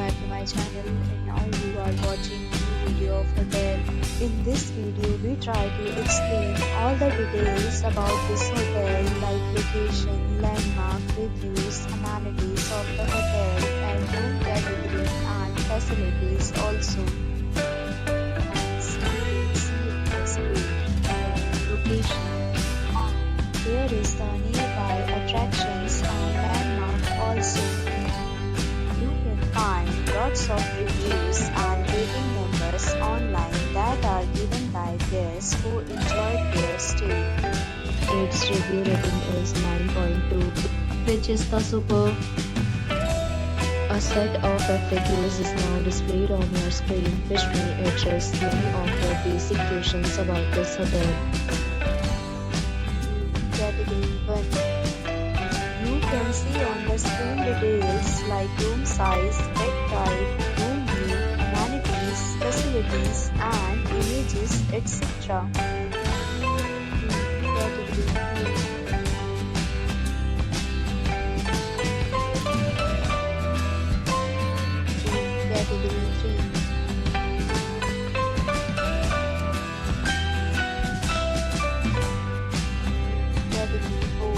back to my channel, and now you are watching new video of hotel. In this video we try to explain all the details about this hotel like location, landmark, reviews, amenities of the hotel and room category and facilities also. Location. There is the nearby attractions and landmark also. You can find lots of reviews and rating numbers online that are given by guests who enjoyed their stay. Its review rating is 9.2, which is the superb. A set of FAQs is now displayed on your screen, which may address many of your basic questions about this hotel. Category 1. You can see on the screen details like room size, bed type, room view, amenities, facilities, and images, etc. Category 2. Category 3. Category 4.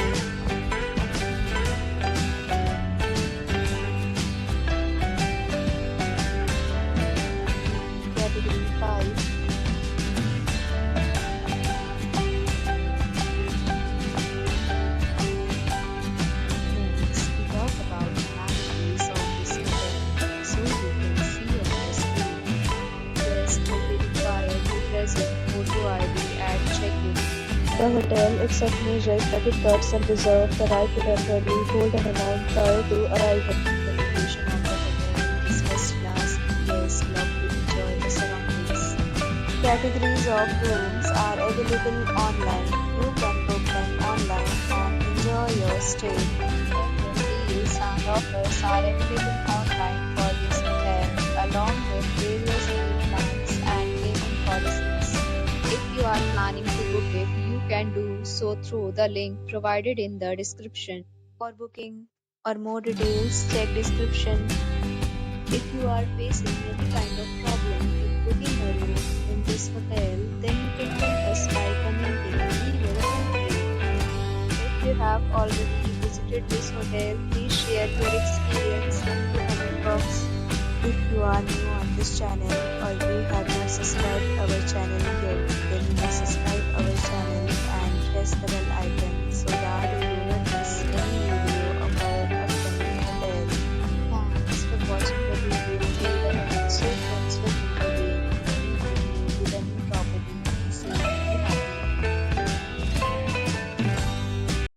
Category 5. Next, we talk about amenities of this hotel. So you can see on the screen. Guests will be required to present photo ID at check-in. The hotel accepts major credit cards and reserves the right to temporarily hold an amount prior to arrival. The location of the hotel is first class. Guests love to enjoy the surroundings. Categories of rooms are available online. You can book them online and enjoy your stay. Deals and offers are available online for this hotel, along with various meal plans and payment policies. If you are planning to book it, you can do so through the link provided in the description. For booking or more details, check description. If you are facing any kind of problem in booking a room in this hotel, then you can help us by commenting. We will help you. If you have already visited this hotel, please share your experience in the comment box. If you are new on this channel or you have not subscribed our channel yet, then you must subscribe our channel and press the bell icon